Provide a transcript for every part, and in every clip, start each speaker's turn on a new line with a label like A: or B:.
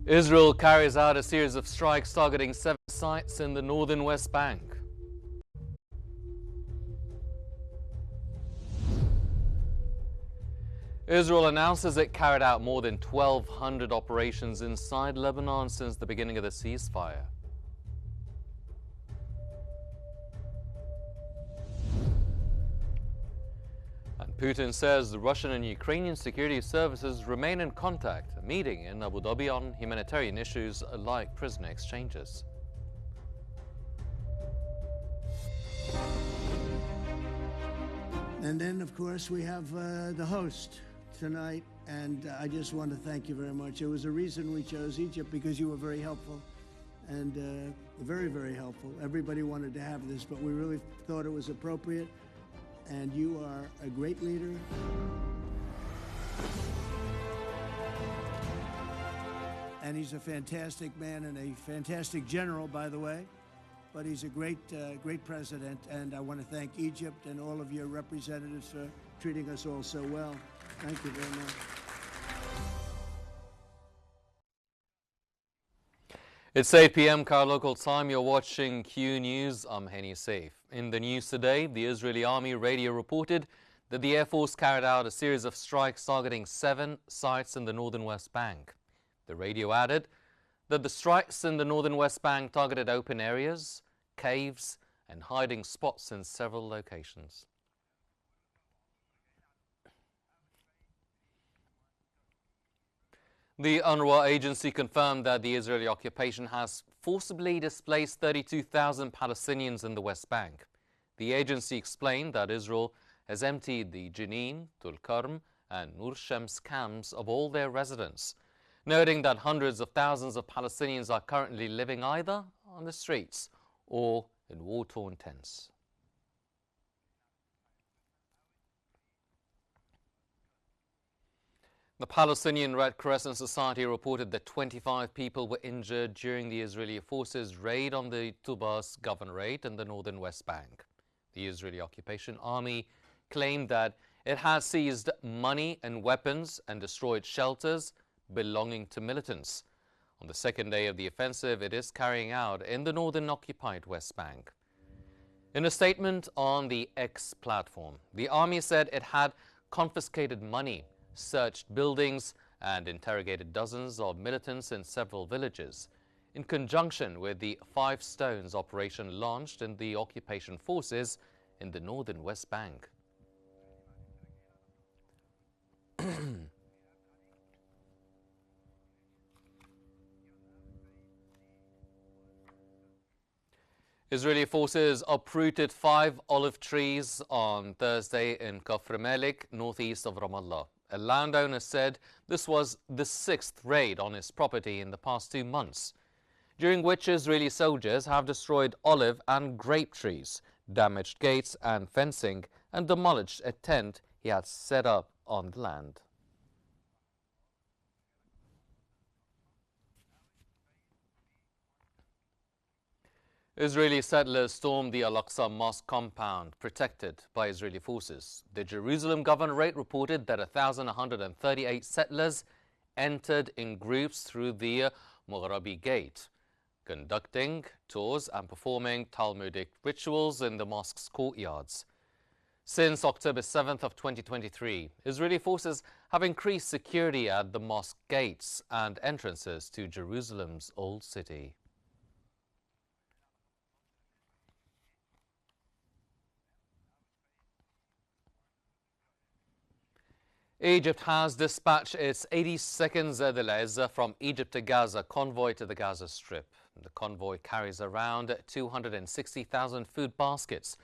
A: Israel carries out a series of strikes targeting 7 sites in the northern West Bank. Israel announces it carried out more than 1,200 operations inside Lebanon since the beginning of the ceasefire. And Putin says the Russian and Ukrainian security services remain in contact, meeting in Abu Dhabi on humanitarian issues like prisoner exchanges.
B: And then, of course, we have the host tonight, and I just want to thank you very much. There was a reason we chose Egypt, because you were very helpful, and very, very helpful. Everybody wanted to have this, but we really thought it was appropriate, and you are a great leader. And he's a fantastic man and a fantastic general, by the way. But he's a great president, and I want to thank Egypt and all of your representatives for treating us all so well. Thank you very much.
A: It's 8 p.m. Cairo local time. You're watching Qnews. I'm Henny Saif. In the news today, the Israeli Army radio reported that the Air Force carried out a series of strikes targeting 7 sites in the northern West Bank. The radio added that the strikes in the northern West Bank targeted open areas, caves, and hiding spots in several locations. The UNRWA agency confirmed that the Israeli occupation has forcibly displaced 32,000 Palestinians in the West Bank. The agency explained that Israel has emptied the Jenin, Tulkarm, and Nur Shams camps of all their residents, noting that hundreds of thousands of Palestinians are currently living either on the streets or in war-torn tents. The Palestinian Red Crescent Society reported that 25 people were injured during the Israeli forces' raid on the Tubas governorate in the northern West Bank. The Israeli occupation army claimed that it has seized money and weapons and destroyed shelters belonging to militants. On the second day of the offensive it is carrying out in the northern occupied West Bank. In a statement on the X platform, the army said it had confiscated money, searched buildings, and interrogated dozens of militants in several villages, in conjunction with the 5 Stones operation launched in the occupation forces in the northern West Bank. Israeli forces uprooted 5 olive trees on Thursday in Kafr Malik, northeast of Ramallah. A landowner said this was the 6th raid on his property in the past 2 months, during which Israeli soldiers have destroyed olive and grape trees, damaged gates and fencing, and demolished a tent he had set up on the land. Israeli settlers stormed the Al-Aqsa Mosque compound, protected by Israeli forces. The Jerusalem governorate reported that 1,138 settlers entered in groups through the Mughrabi Gate, conducting tours and performing Talmudic rituals in the mosque's courtyards. Since October 7th of 2023, Israeli forces have increased security at the mosque gates and entrances to Jerusalem's Old City. Egypt has dispatched its 82nd Zed from Egypt to Gaza convoy to the Gaza Strip. The convoy carries around 260,000 food baskets,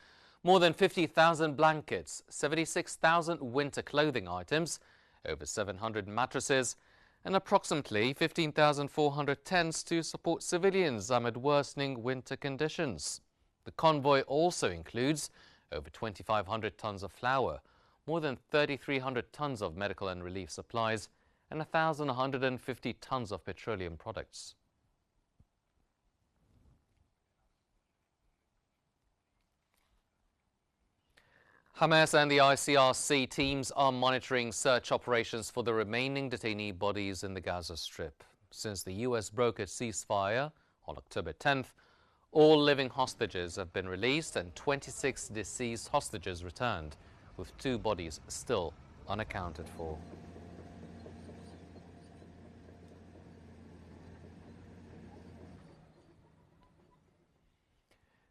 A: more than 50,000 blankets, 76,000 winter clothing items, over 700 mattresses, and approximately 15,400 tents to support civilians amid worsening winter conditions. The convoy also includes over 2,500 tons of flour, more than 3,300 tons of medical and relief supplies, and 1,150 tons of petroleum products. Hamas and the ICRC teams are monitoring search operations for the remaining detainee bodies in the Gaza Strip. Since the U.S. brokered ceasefire on October 10th, all living hostages have been released and 26 deceased hostages returned, with 2 bodies still unaccounted for.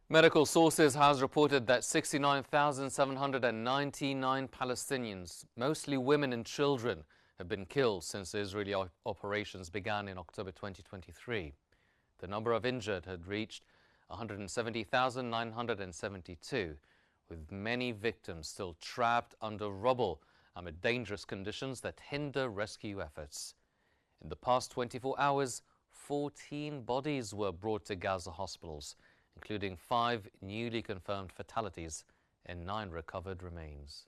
A: Medical sources has reported that 69,799 Palestinians, mostly women and children, have been killed since Israeli operations began in October 2023. The number of injured had reached 170,972, with many victims still trapped under rubble amid dangerous conditions that hinder rescue efforts. In the past 24 hours, 14 bodies were brought to Gaza hospitals, including 5 newly confirmed fatalities and 9 recovered remains.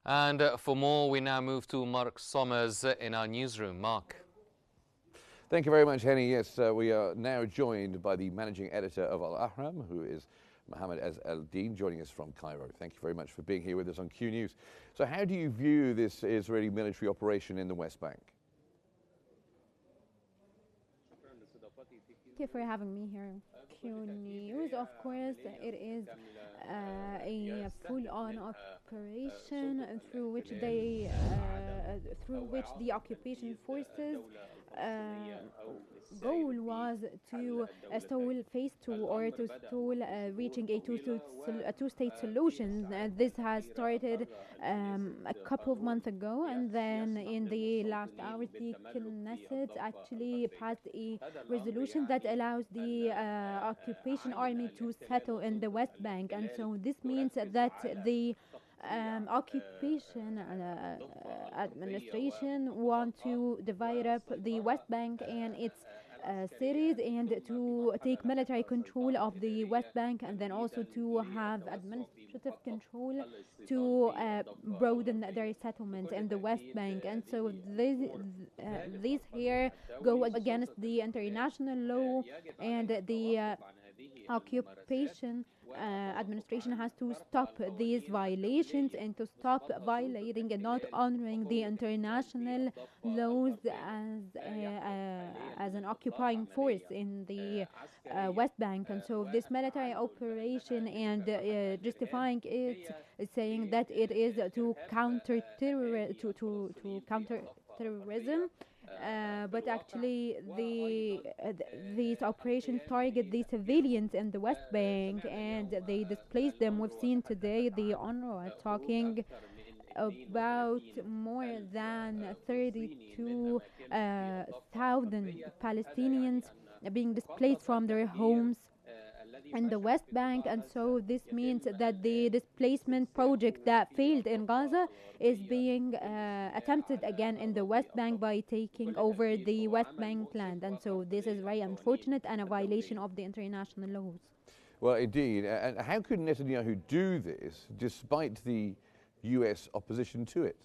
A: And for more, we now move to Mark Sommers in our newsroom. Mark.
C: Thank you very much, Henny. Yes, we are now joined by the managing editor of Al Ahram, who is Mohammed Az-Al-Din, joining us from Cairo. Thank you very much for being here with us on Qnews. So how do you view this Israeli military operation in the West Bank?
D: Thank you for having me here. Qnews, of course, it is a full-on operation through which the occupation forces goal was to stall phase 2, or to stall reaching a two-state solution. This has started a couple of months ago, and then in the last hours the Knesset actually passed a resolution that allows the occupation army to settle in the West Bank, and so this means that the occupation administration want to divide up the West Bank and its cities, and to take military control of the West Bank, and then also to have administrative control to broaden their settlement in the West Bank. And so these here go against the international law, and the occupation administration has to stop these violations and to stop violating and not honoring the international laws as an occupying force in the West Bank. And so this military operation, and justifying it, is saying that it is to counter terrorism. But actually these operations target the civilians in the West Bank, and they displace them. We've seen today the UNRWA talking about more than 32,000 Palestinians being displaced from their homes in the West Bank. And so this means that the displacement project that failed in Gaza is being attempted again in the West Bank by taking over the West Bank land. And so this is very unfortunate and a violation of the international laws.
C: Well, indeed. And how could Netanyahu do this despite the US opposition to it?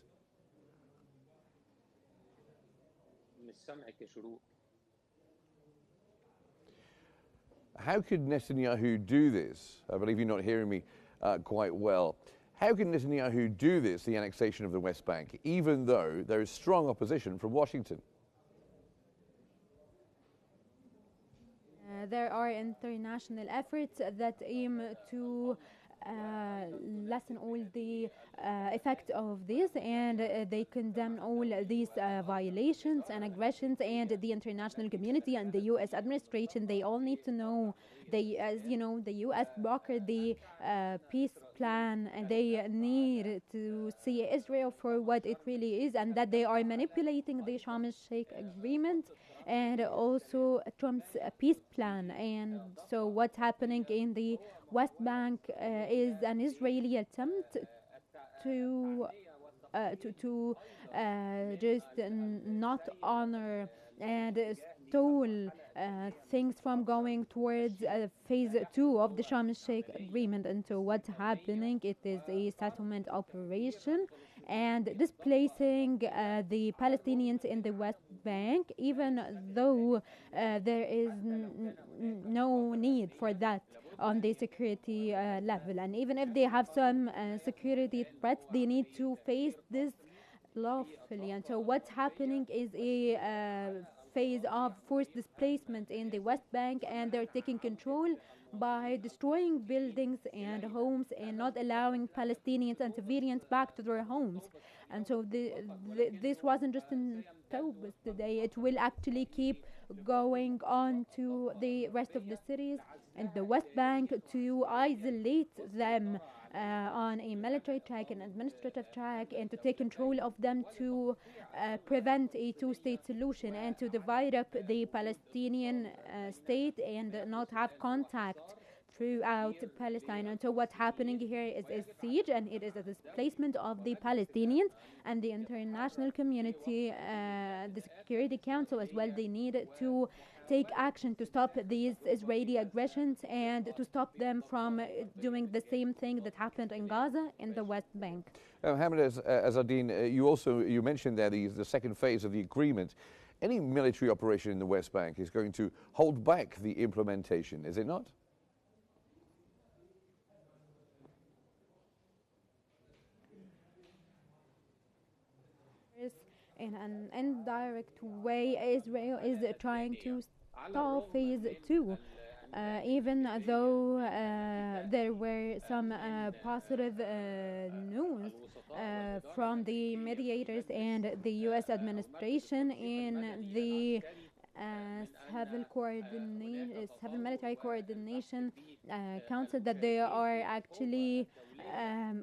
C: How could Netanyahu do this? I believe you're not hearing me quite well. How can Netanyahu do this, the annexation of the West Bank, even though there is strong opposition from Washington?
D: There are international efforts that aim to lessen all the effect of this, and they condemn all these violations and aggressions, and the international community and the US administration, they all need to know, as you know, the US brokered the peace plan, and they need to see Israel for what it really is, and that they are manipulating the Sharm el-Sheikh agreement and also Trump's peace plan. And so what's happening in the West Bank is an Israeli attempt to just not honor and stall things from going towards phase 2 of the Sharm el-Sheikh agreement. And so what's happening, it is a settlement operation and displacing the Palestinians in the West Bank, even though there is no need for that on the security level. And even if they have some security threats, they need to face this lawfully. And so what's happening is a phase of forced displacement in the West Bank, and they're taking control by destroying buildings and homes and not allowing Palestinians and civilians back to their homes. And so this wasn't just in Taubas today. It will actually keep going on to the rest of the cities and the West Bank to isolate them on a military track and administrative track, and to take control of them to prevent a two-state solution and to divide up the Palestinian state and not have contact throughout Palestine. And so what's happening here is a siege, and it is a displacement of the Palestinians, and the international community, the Security Council as well, they need to take action to stop these Israeli aggressions and to stop them from doing the same thing that happened in Gaza in the West Bank.
C: Mohammed Azaldin, you mentioned there the second phase of the agreement. Any military operation in the West Bank is going to hold back the implementation, is it not?
D: In an indirect way, Israel is trying to stall phase 2. Even though there were some positive news from the mediators and the U.S. administration in the Civil Military Coordination Council, that they are actually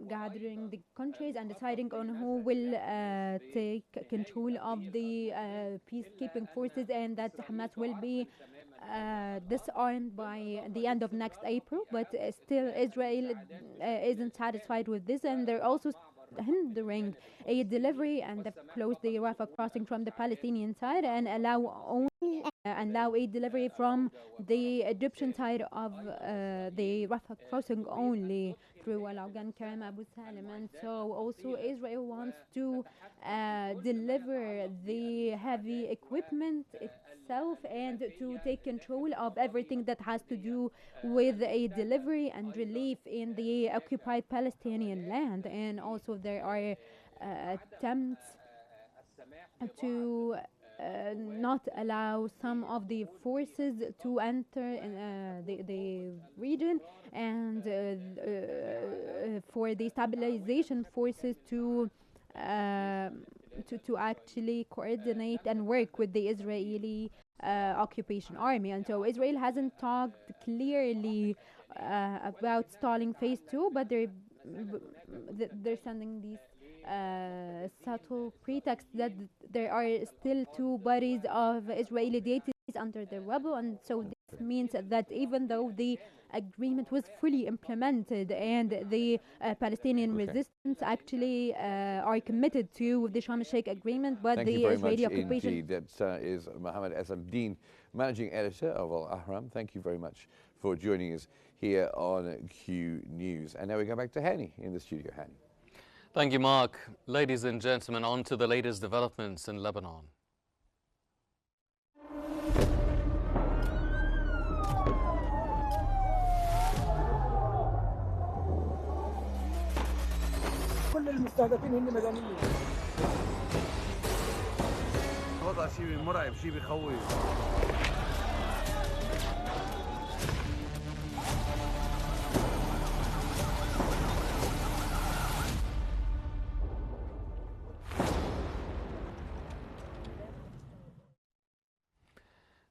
D: gathering the countries and deciding on who will take control of the peacekeeping forces, and that Hamas will be disarmed by the end of next April. But still Israel isn't satisfied with this, and they're also hindering a delivery, and they've closed the Rafah crossing from the Palestinian side and allow a delivery from the Egyptian side of the Rafah crossing only through Al-Agan, Karim Abu Salim. And so also Israel wants to deliver the heavy equipment itself and to take control of everything that has to do with a delivery and relief in the occupied Palestinian land. And also there are attempts to not allow some of the forces to enter the region, and for the stabilization forces to actually coordinate and work with the Israeli occupation army. And so Israel hasn't talked clearly about stalling phase 2, but they're sending these subtle pretext that there are still two bodies of Israeli deities under the rubble. And so this means that even though the agreement was fully implemented and the Palestinian resistance actually are committed to the Sharm el-Sheikh agreement, but
C: Thank
D: the
C: you very
D: Israeli
C: much
D: occupation...
C: Indeed. That is Mohammed Azaldin, Managing Editor of Al-Ahram. Thank you very much for joining us here on Q News. And now we go back to Hani in the studio. Hani.
A: Thank you, Mark. Ladies and gentlemen, on to the latest developments in Lebanon.
E: كل المستهدفين هن مدنيين. وضع شيء مرعب، شيء بخوف.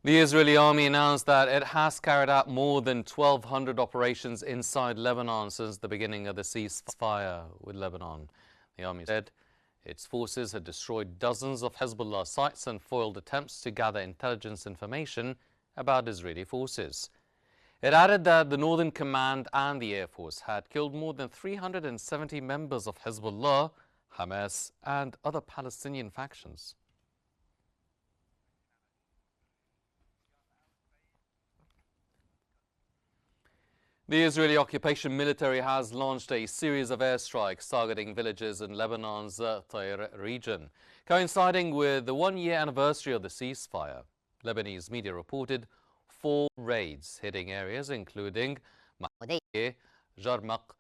A: The Israeli army announced that it has carried out more than 1,200 operations inside Lebanon since the beginning of the ceasefire with Lebanon. The army said its forces had destroyed dozens of Hezbollah sites and foiled attempts to gather intelligence information about Israeli forces. It added that the Northern Command and the Air Force had killed more than 370 members of Hezbollah, Hamas, and other Palestinian factions. The Israeli occupation military has launched a series of airstrikes targeting villages in Lebanon's Tyre region, coinciding with the one-year anniversary of the ceasefire. Lebanese media reported 4 raids hitting areas including Mahmoudiyeh, Jarmaq,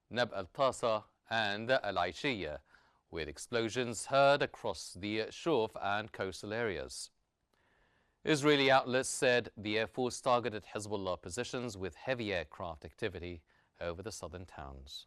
A: Nab al-Tasa and Al-Aishiyah, with explosions heard across the Shuf and coastal areas. Israeli outlets said the Air Force targeted Hezbollah positions with heavy aircraft activity over the southern towns.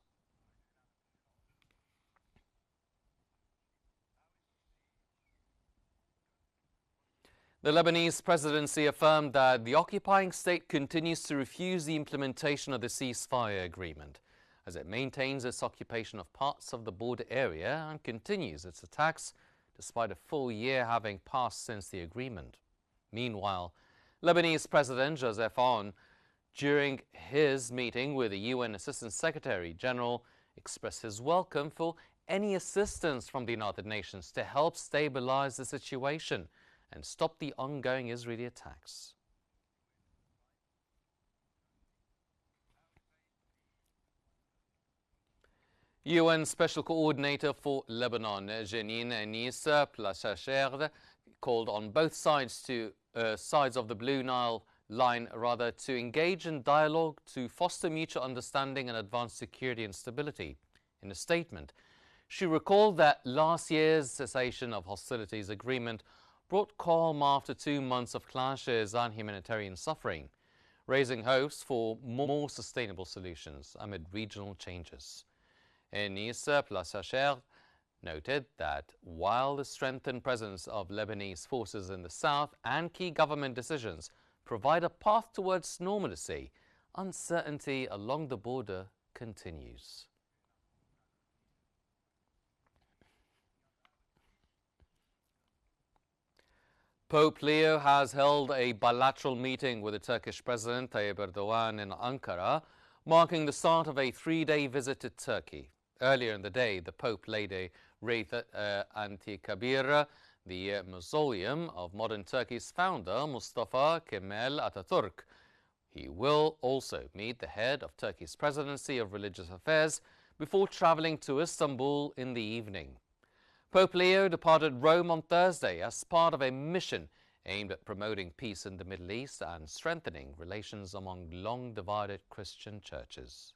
A: The Lebanese presidency affirmed that the occupying state continues to refuse the implementation of the ceasefire agreement, as it maintains its occupation of parts of the border area and continues its attacks despite a full year having passed since the agreement. Meanwhile, Lebanese President Joseph Aoun, during his meeting with the UN Assistant Secretary General, expressed his welcome for any assistance from the United Nations to help stabilize the situation and stop the ongoing Israeli attacks. UN Special Coordinator for Lebanon, Jeanine Anis-Plachacher, called on both sides of the Blue Nile line to engage in dialogue to foster mutual understanding and advance security and stability. In a statement, she recalled that last year's cessation of hostilities agreement brought calm after 2 months of clashes and humanitarian suffering, raising hopes for more sustainable solutions amid regional changes. Anis-Plachacher noted that while the strengthened presence of Lebanese forces in the south and key government decisions provide a path towards normalcy, uncertainty along the border continues. Pope Leo has held a bilateral meeting with the Turkish President Tayyip Erdogan in Ankara, marking the start of a 3-day visit to Turkey. Earlier in the day, the Pope laid a wreath at Antikabir, the mausoleum of modern Turkey's founder, Mustafa Kemal Atatürk. He will also meet the head of Turkey's Presidency of Religious Affairs before traveling to Istanbul in the evening. Pope Leo departed Rome on Thursday as part of a mission aimed at promoting peace in the Middle East and strengthening relations among long-divided Christian churches.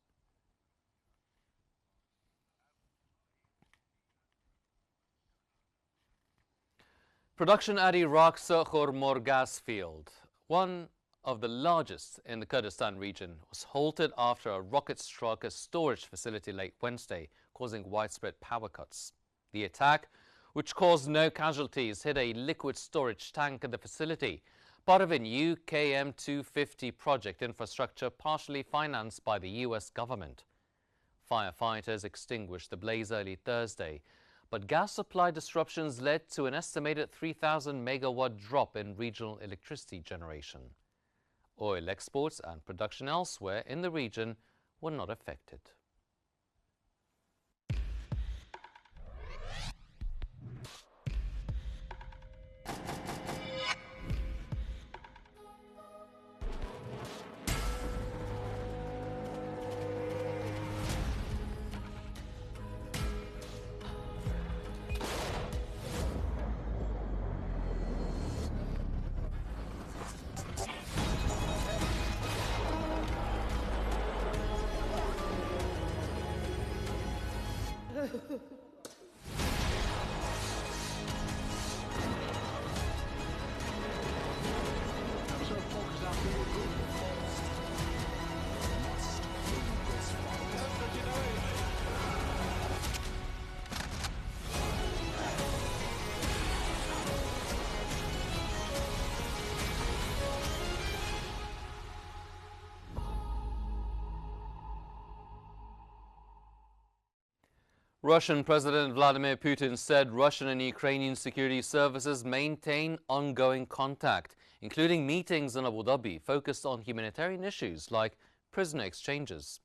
A: Production at Iraq's Khormor gas field, one of the largest in the Kurdistan region, was halted after a rocket struck a storage facility late Wednesday, causing widespread power cuts. The attack, which caused no casualties, hit a liquid storage tank at the facility, part of a new KM250 project infrastructure partially financed by the US government. Firefighters extinguished the blaze early Thursday, but gas supply disruptions led to an estimated 3,000 megawatt drop in regional electricity generation. Oil exports and production elsewhere in the region were not affected. Russian President Vladimir Putin said Russian and Ukrainian security services maintain ongoing contact, including meetings in Abu Dhabi focused on humanitarian issues like prisoner exchanges.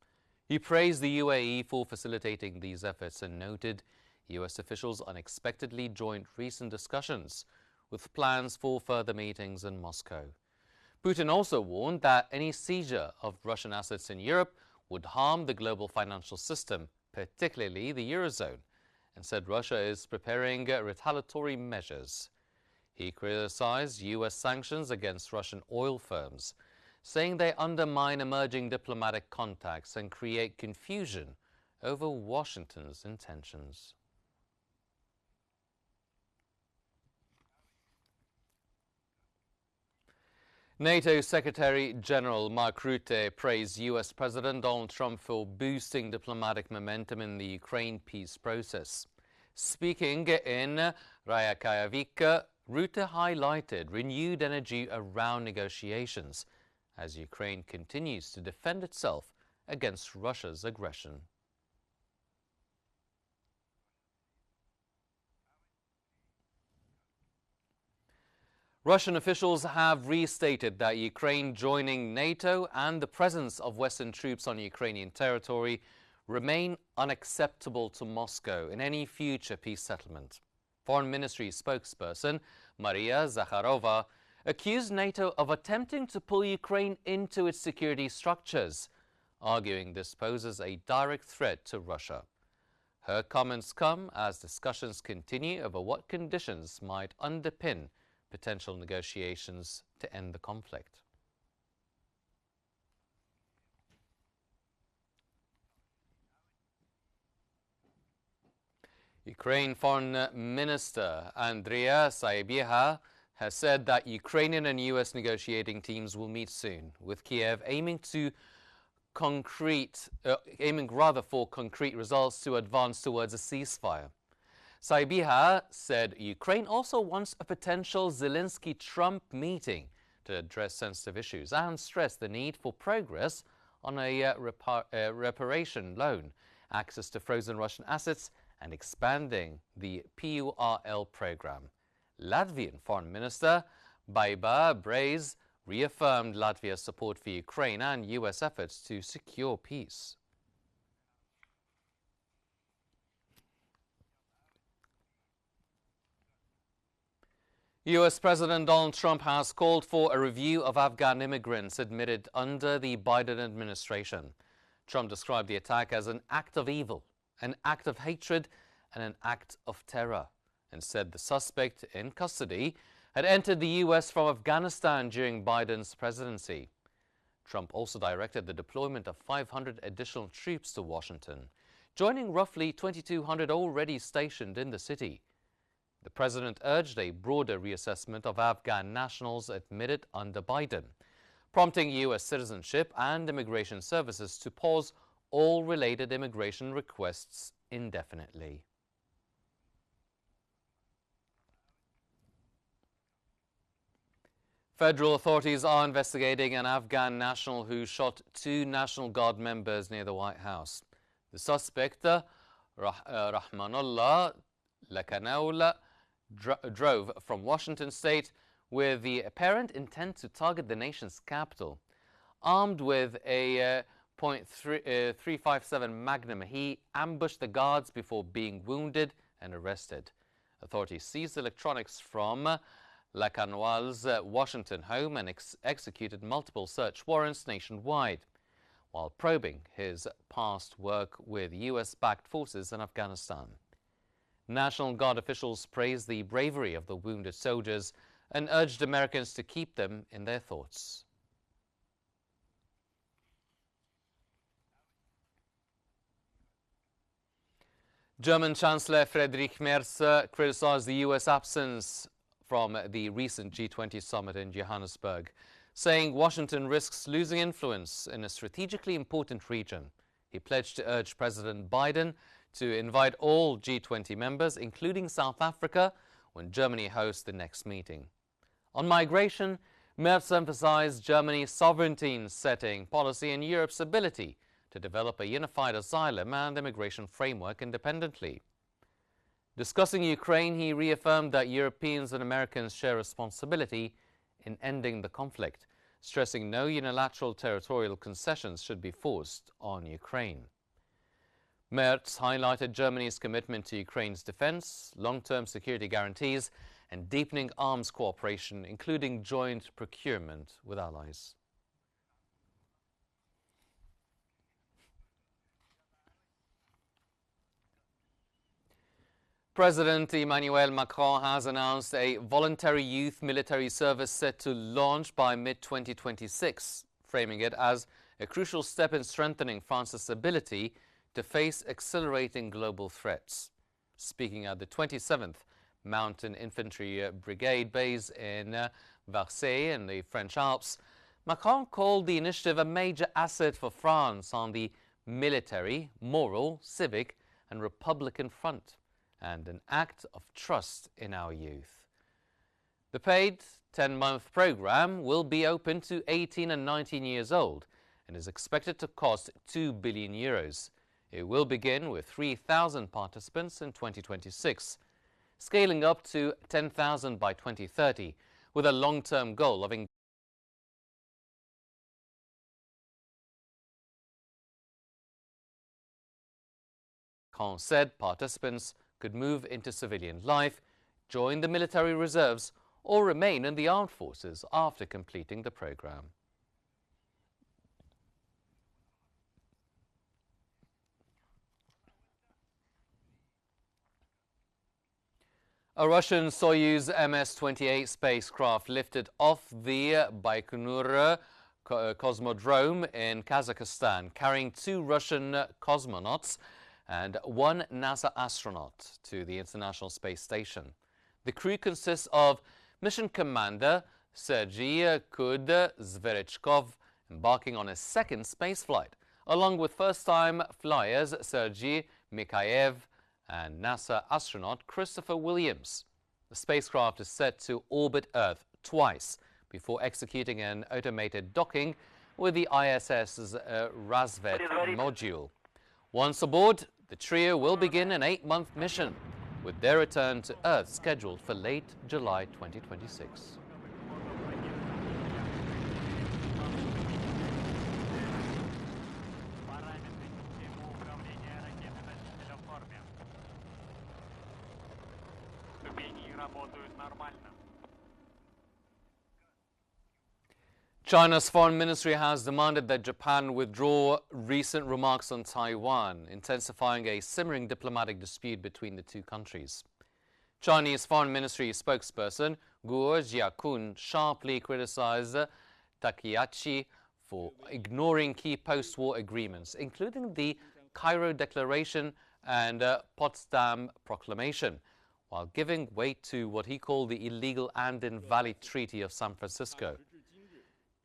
A: He praised the UAE for facilitating these efforts and noted US officials unexpectedly joined recent discussions with plans for further meetings in Moscow. Putin also warned that any seizure of Russian assets in Europe would harm the global financial system, particularly the Eurozone, and said Russia is preparing retaliatory measures. He criticized U.S. sanctions against Russian oil firms, saying they undermine emerging diplomatic contacts and create confusion over Washington's intentions. NATO Secretary General Mark Rutte praised U.S. President Donald Trump for boosting diplomatic momentum in the Ukraine peace process. Speaking in Reykjavik, Rutte highlighted renewed energy around negotiations as Ukraine continues to defend itself against Russia's aggression. Russian officials have restated that Ukraine joining NATO and the presence of Western troops on Ukrainian territory remain unacceptable to Moscow in any future peace settlement. Foreign Ministry spokesperson Maria Zakharova accused NATO of attempting to pull Ukraine into its security structures, arguing this poses a direct threat to Russia. Her comments come as discussions continue over what conditions might underpin potential negotiations to end the conflict. Ukraine Foreign Minister Andriy Sybiha has said that Ukrainian and U.S. negotiating teams will meet soon, with Kiev aiming for concrete results to advance towards a ceasefire. Sybiha said Ukraine also wants a potential Zelensky-Trump meeting to address sensitive issues and stressed the need for progress on a reparation loan, access to frozen Russian assets, and expanding the PURL program. Latvian Foreign Minister Baiba Braze reaffirmed Latvia's support for Ukraine and U.S. efforts to secure peace. U.S. President Donald Trump has called for a review of Afghan immigrants admitted under the Biden administration. Trump described the attack as an act of evil, an act of hatred, and an act of terror, and said the suspect in custody had entered the U.S. from Afghanistan during Biden's presidency. Trump also directed the deployment of 500 additional troops to Washington, joining roughly 2,200 already stationed in the city. The president urged a broader reassessment of Afghan nationals admitted under Biden, prompting U.S. citizenship and immigration services to pause all related immigration requests indefinitely. Federal authorities are investigating an Afghan national who shot 2 National Guard members near the White House. The suspect, Rahmanullah Lakanaul, drove from Washington state with the apparent intent to target the nation's capital. Armed with a .357 Magnum, he ambushed the guards before being wounded and arrested. Authorities seized electronics from Lakanwal's Washington home and executed multiple search warrants nationwide, while probing his past work with U.S.-backed forces in Afghanistan. National Guard officials praised the bravery of the wounded soldiers and urged Americans to keep them in their thoughts. German Chancellor Friedrich Merz criticized the U.S. absence from the recent G20 summit in Johannesburg, saying Washington risks losing influence in a strategically important region. He pledged to urge President Biden to invite all G20 members, including South Africa, when Germany hosts the next meeting. On migration, Merz emphasized Germany's sovereignty-setting policy and Europe's ability to develop a unified asylum and immigration framework independently. Discussing Ukraine, he reaffirmed that Europeans and Americans share responsibility in ending the conflict, stressing no unilateral territorial concessions should be forced on Ukraine. Merz highlighted Germany's commitment to Ukraine's defense, long-term security guarantees, and deepening arms cooperation, including joint procurement with allies. President Emmanuel Macron has announced a voluntary youth military service set to launch by mid-2026, framing it as a crucial step in strengthening France's ability to face accelerating global threats. Speaking at the 27th Mountain Infantry Brigade base in Versailles in the French Alps, Macron called the initiative a major asset for France on the military, moral, civic and republican front, and an act of trust in our youth. The paid 10-month program will be open to 18 and 19 years old and is expected to cost €2 billion. It will begin with 3,000 participants in 2026, scaling up to 10,000 by 2030, with a long-term goal of Macron said participants could move into civilian life, join the military reserves, or remain in the armed forces after completing the program. A Russian Soyuz MS-28 spacecraft lifted off the Baikonur cosmodrome in Kazakhstan, carrying 2 Russian cosmonauts and 1 NASA astronaut to the International Space Station. The crew consists of mission commander Sergei Kud-Zverechkov, embarking on his second spaceflight, along with first-time flyers Sergei Mikhaev and NASA astronaut Christopher Williams. The spacecraft is set to orbit Earth twice before executing an automated docking with the ISS's Razvet module. Once aboard, the trio will begin an 8-month mission, with their return to Earth scheduled for late July 2026. China's foreign ministry has demanded that Japan withdraw recent remarks on Taiwan, intensifying a simmering diplomatic dispute between the two countries. Chinese foreign ministry spokesperson Guo Jiakun sharply criticized Takahashi for ignoring key post-war agreements, including the Cairo Declaration and Potsdam Proclamation, while giving weight to what he called the illegal and invalid Treaty of San Francisco.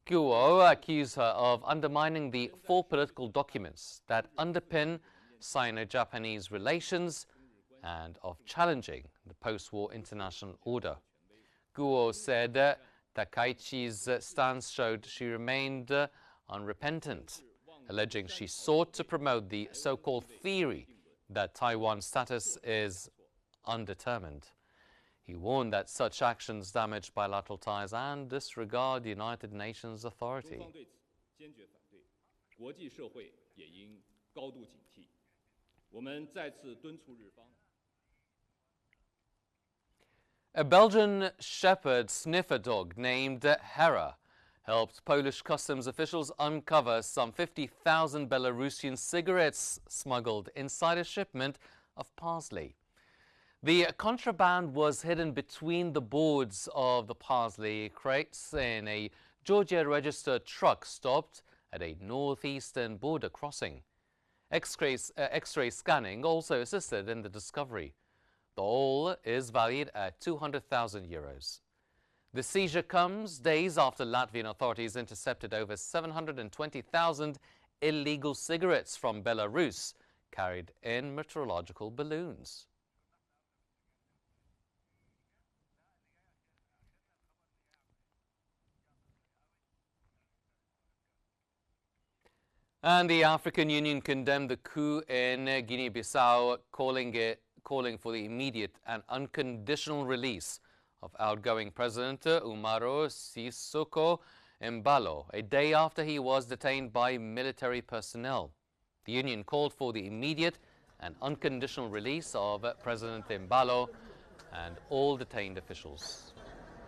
A: Guo accused her of undermining the 4 political documents that underpin Sino-Japanese relations and of challenging the post-war international order. Guo said Takaichi's stance showed she remained unrepentant, alleging she sought to promote the so-called theory that Taiwan's status is undetermined. He warned that such actions damage bilateral ties and disregard United Nations authority. A Belgian shepherd sniffer dog named Hera helped Polish customs officials uncover some 50,000 Belarusian cigarettes smuggled inside a shipment of parsley. The contraband was hidden between the boards of the parsley crates in a Georgia-registered truck stopped at a northeastern border crossing. X-ray scanning also assisted in the discovery. The haul is valued at €200,000. The seizure comes days after Latvian authorities intercepted over 720,000 illegal cigarettes from Belarus carried in meteorological balloons. And the African Union condemned the coup in Guinea-Bissau, calling for the immediate and unconditional release of outgoing President Umaro Sissoco Embalo, a day after he was detained by military personnel. The Union called for the immediate and unconditional release of President Embalo and all detained officials.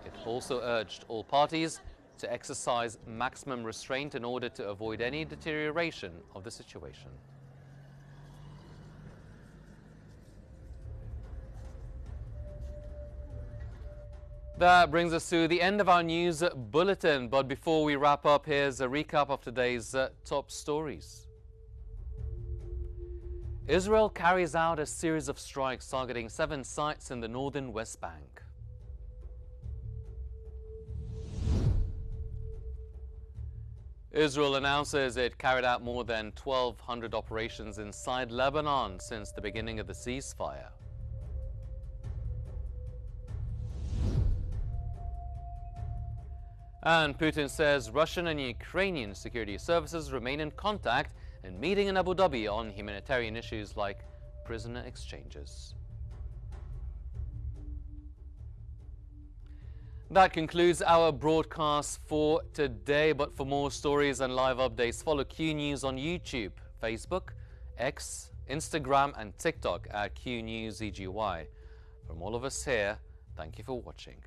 A: It also urged all parties to exercise maximum restraint in order to avoid any deterioration of the situation. That brings us to the end of our news bulletin. But before we wrap up, here's a recap of today's top stories. Israel carries out a series of strikes targeting 7 sites in the northern West Bank. Israel announces it carried out more than 1,200 operations inside Lebanon since the beginning of the ceasefire. And Putin says Russian and Ukrainian security services remain in contact and meeting in Abu Dhabi on humanitarian issues like prisoner exchanges. That concludes our broadcast for today, but for more stories and live updates, follow Q News on YouTube, Facebook, X, Instagram and TikTok at Q News EGY. From all of us here, thank you for watching.